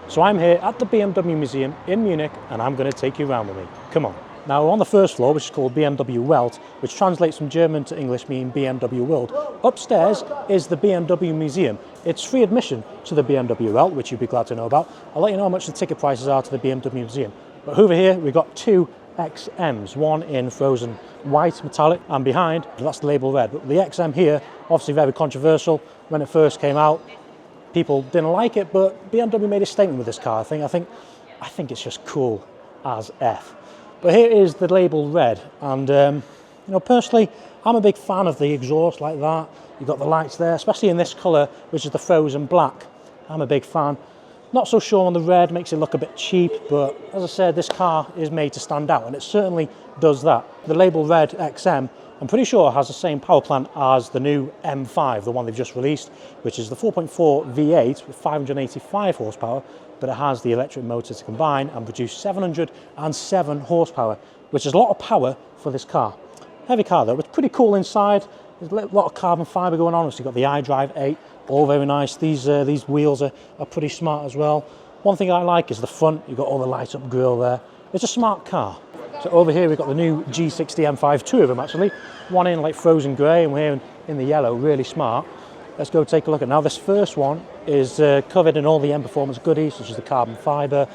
So I'm here at the BMW Museum in Munich and I'm going to take you around with me. Come on. Now we're on the first floor, which is called BMW Welt, which translates from German to English meaning BMW World. Upstairs is the BMW Museum. It's free admission to the BMW Welt, which you'd be glad to know about. I'll let you know how much the ticket prices are to the BMW Museum. But over here we've got two XMs, one in frozen white metallic and behind that's the label red. But the XM here, obviously very controversial. When it first came out, people didn't like it, but BMW made a statement with this car. I think it's just cool as F. But here is the label red, and you know, personally, I'm a big fan of the exhaust like that. You've got the lights there, especially in this colour, which is the frozen black. I'm a big fan. Not so sure on the red, makes it look a bit cheap, but as I said, this car is made to stand out, and it certainly does that. The label red XM, I'm pretty sure has the same power plant as the new M5, the one they've just released, which is the 4.4 V8 with 585 horsepower, but it has the electric motor to combine and produce 707 horsepower, which is a lot of power for this car. Heavy car though, it's pretty cool inside. There's a lot of carbon fibre going on. So you've got the iDrive 8, all very nice. These wheels are pretty smart as well. One thing I like is the front. You've got all the light up grille there. It's a smart car. So over here we've got the new G60 M5, two of them actually. One in like frozen grey and we're in the yellow, really smart. Let's go take a look at it. Now this first one is covered in all the M Performance goodies, such as the carbon fibre.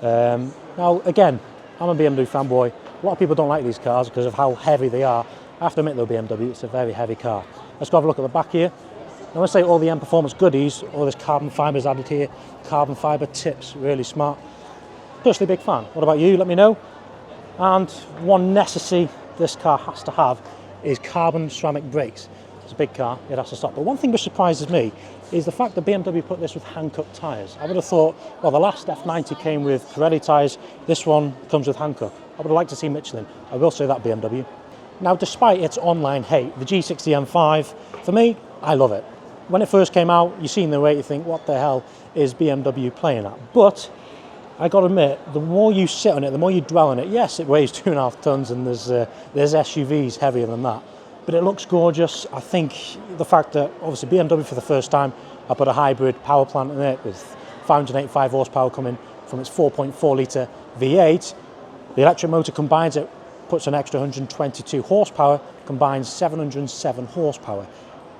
Now again, I'm a BMW fanboy. A lot of people don't like these cars because of how heavy they are. I have to admit though, BMW, it's a very heavy car. Let's go have a look at the back here. Now when I say all the M Performance goodies, all this carbon fibre is added here. Carbon fibre tips, really smart. Personally big fan. What about you? Let me know. And one necessity this car has to have is carbon ceramic brakes. It's a big car, it has to stop. But one thing which surprises me is the fact that BMW put this with Hankook tyres. I would have thought, well, the last F90 came with Pirelli tyres, this one comes with Hankook. I would have liked to see Michelin. I will say that, BMW. Now, despite its online hate, the G60 M5, for me, I love it. When it first came out, you seen the way you think, what the hell is BMW playing at? But I got to admit, the more you sit on it, the more you dwell on it. Yes, it weighs 2.5 tons and there's SUVs heavier than that. But it looks gorgeous. I think the fact that obviously BMW for the first time I put a hybrid power plant in it with 585 horsepower coming from its 4.4 litre V8. The electric motor combines it, puts an extra 122 horsepower, combines 707 horsepower.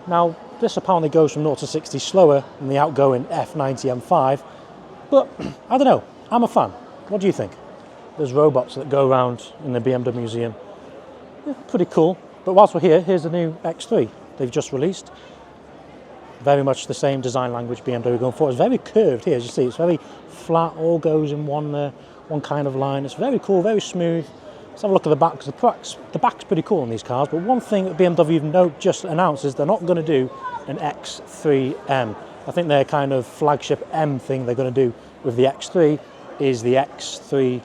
Now this apparently goes from 0 to 60 slower than the outgoing F90 M5, but I don't know, I'm a fan. What do you think? There's robots that go around in the BMW Museum. Yeah, pretty cool. But whilst we're here, here's the new X3 they've just released. Very much the same design language BMW going for. It's very curved here, as you see. It's very flat, all goes in one kind of line. It's very cool, very smooth. Let's have a look at the back, because the back's pretty cool on these cars. But one thing that BMW just announced is they're not going to do an X3M. I think their kind of flagship M thing they're going to do with the X3 is the X3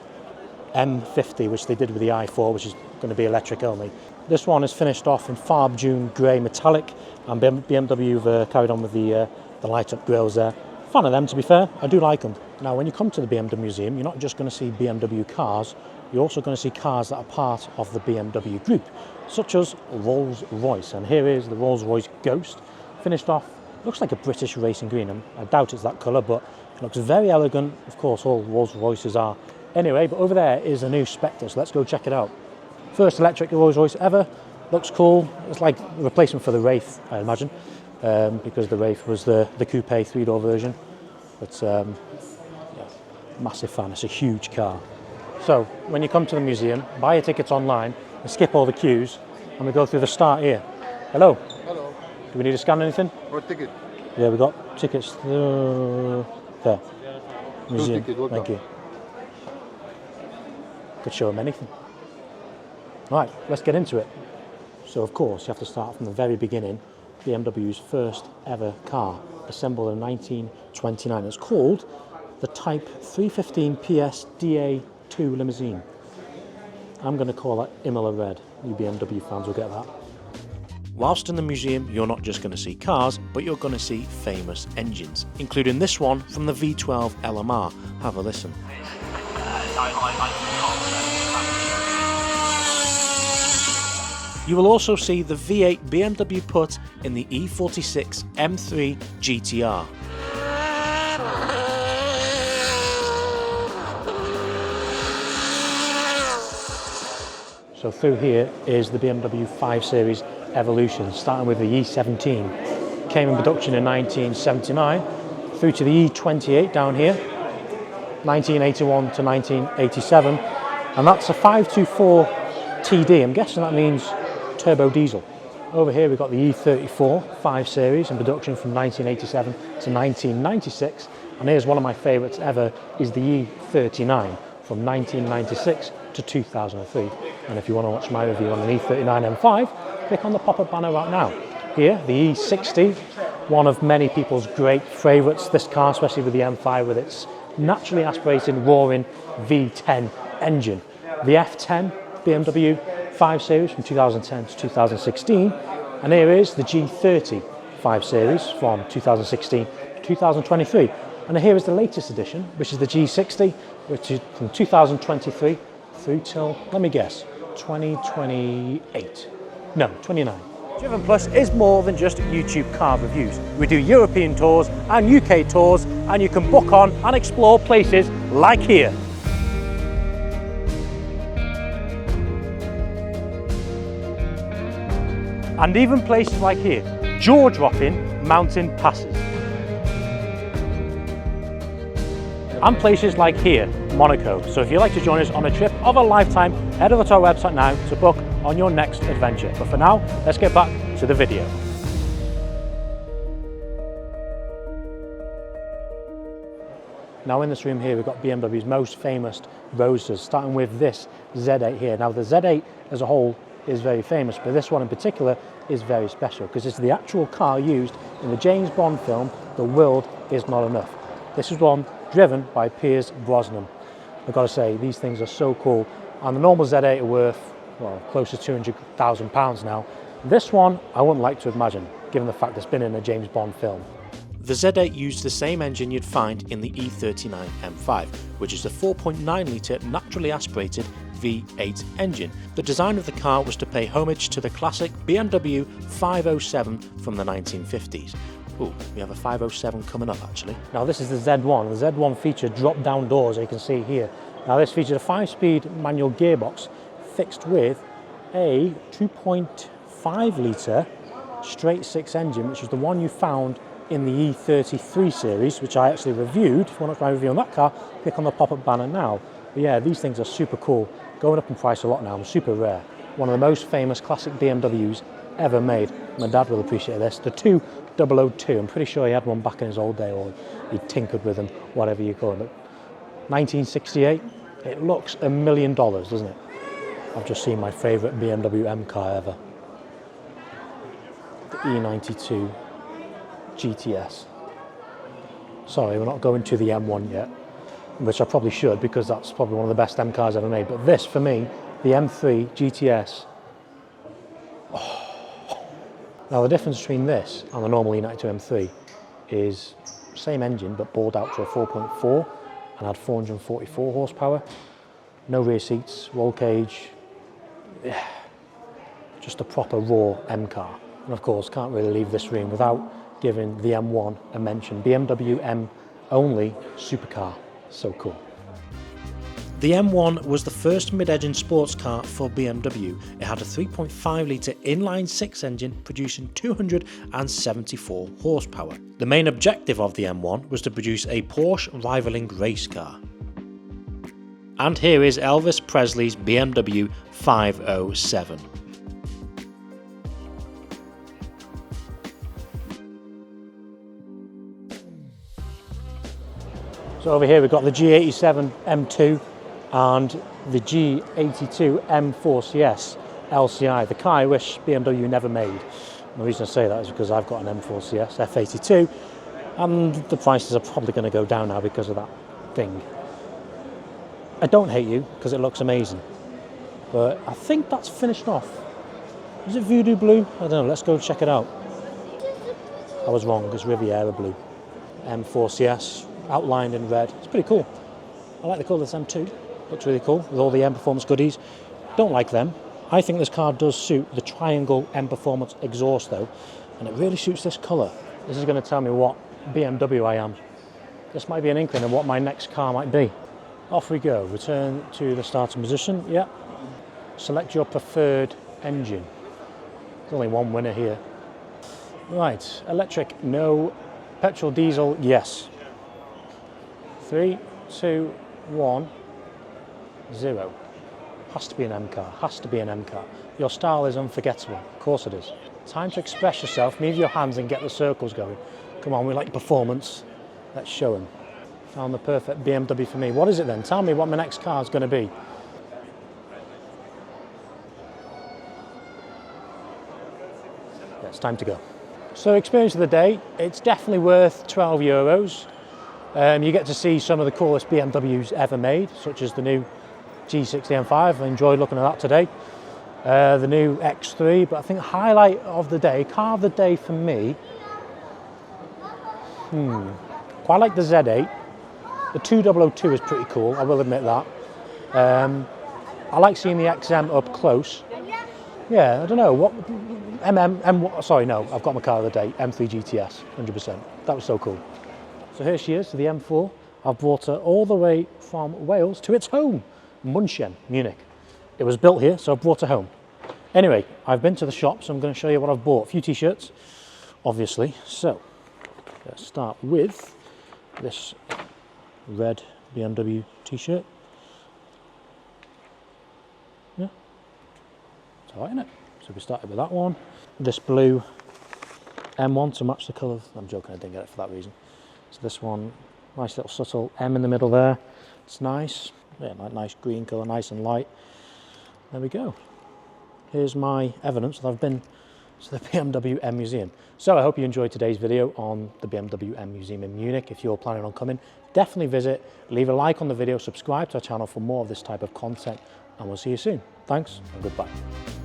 M50, which they did with the i4, which is going to be electric only. This one is finished off in Farb Dune Grey Metallic, and BMW have carried on with the light-up grills there. Fan of them, to be fair. I do like them. Now, when you come to the BMW Museum, you're not just going to see BMW cars, you're also going to see cars that are part of the BMW group, such as Rolls-Royce. And here is the Rolls-Royce Ghost, finished off, looks like a British racing green. I doubt it's that colour, but it looks very elegant. Of course, all Rolls-Royces are. Anyway, but over there is a new Spectre, so let's go check it out. First electric Rolls-Royce ever. Looks cool. It's like a replacement for the Wraith, I imagine, because the Wraith was the coupe 3-door version. But yeah, massive fan. It's a huge car. So when you come to the museum, buy your tickets online and skip all the queues, and we go through the start here. Hello. Hello. Do we need to scan anything? Or ticket? Yeah, we got tickets there. Museum. Ticket, thank you. Could show them anything. Right, let's get into it. So of course you have to start from the very beginning. BMW's first ever car, assembled in 1929. It's called the Type 315 PS DA2 limousine. I'm going to call that Imola Red. You BMW fans will get that. Whilst in the museum, you're not just going to see cars, but you're going to see famous engines, including this one from the V12 LMR. Have a listen. You will also see the V8 BMW put in the E46 M3 GTR. So through here is the BMW 5 Series evolution, starting with the E17. Came in production in 1979, through to the E28 down here, 1981 to 1987. And that's a 524 TD. I'm guessing that means turbo diesel. Over here we've got the E34 5 Series in production from 1987 to 1996. And here's one of my favourites ever, is the E39 from 1996 to 2003. And if you want to watch my review on an E39 M5, click on the pop-up banner right now. Here, the E60, one of many people's great favourites, this car, especially with the M5 with its naturally aspirated roaring V10 engine. The F10 BMW 5 Series from 2010 to 2016. And here is the G30 5 Series from 2016 to 2023. And here is the latest edition, which is the G60, which is from 2023 through till, let me guess, 2028. No, 29. Driven Plus is more than just YouTube car reviews. We do European tours and UK tours, and you can book on and explore places like here. And even places like here, jaw-dropping mountain passes. And places like here, Monaco. So if you'd like to join us on a trip of a lifetime, head over to our website now to book on your next adventure. But for now, let's get back to the video. Now in this room here, we've got BMW's most famous roadsters, starting with this Z8 here. Now the Z8 as a whole is very famous, but this one in particular is very special because it's the actual car used in the James Bond film, The World Is Not Enough. This is one driven by Pierce Brosnan. I've got to say, these things are so cool. And the normal Z8 are worth, well, close to £200,000 now. This one, I wouldn't like to imagine, given the fact it's been in a James Bond film. The Z8 used the same engine you'd find in the E39 M5, which is a 4.9 litre naturally aspirated V8 engine. The design of the car was to pay homage to the classic BMW 507 from the 1950s. Ooh, we have a 507 coming up actually. Now this is the Z1. The Z1 featured drop-down doors, as you can see here. Now this featured a 5-speed manual gearbox fixed with a 2.5 litre straight 6 engine, which is the one you found in the E33 series, which I actually reviewed. If you want to try a review on that car, click on the pop-up banner now. But yeah, these things are super cool. Going up in price a lot now, super rare. One of the most famous classic BMWs ever made. My dad will appreciate this. The 2002, I'm pretty sure he had one back in his old day, or he tinkered with them, whatever you call it. 1968, it looks $1 million, doesn't it? I've just seen my favourite BMW M car ever. The E92 GTS. Sorry, we're not going to the M1 yet, which I probably should because that's probably one of the best M cars ever made. But this, for me, the M3 GTS. Oh. Now the difference between this and the normal E92 M3 is same engine but bored out to a 4.4 and had 444 horsepower. No rear seats, roll cage. Yeah. Just a proper raw M car. And of course, can't really leave this room without giving the M1 a mention. BMW M only supercar. So cool. The M1 was the first mid-engine sports car for BMW. It had a 3.5 litre inline-6 engine producing 274 horsepower. The main objective of the M1 was to produce a Porsche rivaling race car. And here is Elvis Presley's BMW 507. So over here we've got the G87 M2 and the G82 M4 CS LCI, the car I wish BMW never made. And the reason I say that is because I've got an M4 CS F82 and the prices are probably going to go down now because of that thing. I don't hate you because it looks amazing, but I think that's finished off. Is it Voodoo Blue? I don't know, let's go check it out. I was wrong, it's Riviera Blue. M4 CS outlined in red. It's pretty cool. I like the colour of this M2. Looks really cool with all the M Performance goodies. Don't like them. I think this car does suit the triangle M Performance exhaust though, and it really suits this colour. This is going to tell me what BMW I am. This might be an inkling of what my next car might be. Off we go. Return to the starting position. Yeah. Select your preferred engine. There's only one winner here. Right, electric, no. Petrol, diesel, yes. 3, 2, 1, 0. Has to be an M car, has to be an M car. Your style is unforgettable, of course it is. Time to express yourself, move your hands and get the circles going. Come on, we like performance. Let's show them. Found the perfect BMW for me. What is it then? Tell me what my next car is going to be. Yeah, it's time to go. So experience of the day, it's definitely worth €12. You get to see some of the coolest BMWs ever made, such as the new G60 M5. I enjoyed looking at that today. The new X3, but I think the highlight of the day, car of the day for me, quite like the Z8. The 2002 is pretty cool, I will admit that. I like seeing the XM up close. Yeah, I don't know, what, sorry, no, I've got my car of the day, M3 GTS, 100%. That was so cool. So here she is, the M4. I've brought her all the way from Wales to its home, Munich. It was built here, so I brought her home. Anyway, I've been to the shop, so I'm going to show you what I've bought. A few t-shirts, obviously. So, let's start with this red BMW t-shirt. Yeah, it's alright, isn't it? So we started with that one. This blue M1 to match the colour. I'm joking, I didn't get it for that reason. So this one, nice little subtle M in the middle there. It's nice. Yeah, nice green colour, nice and light. There we go. Here's my evidence that I've been to the BMW M Museum. So I hope you enjoyed today's video on the BMW M Museum in Munich. If you're planning on coming, definitely visit, leave a like on the video, subscribe to our channel for more of this type of content, and we'll see you soon. Thanks and goodbye.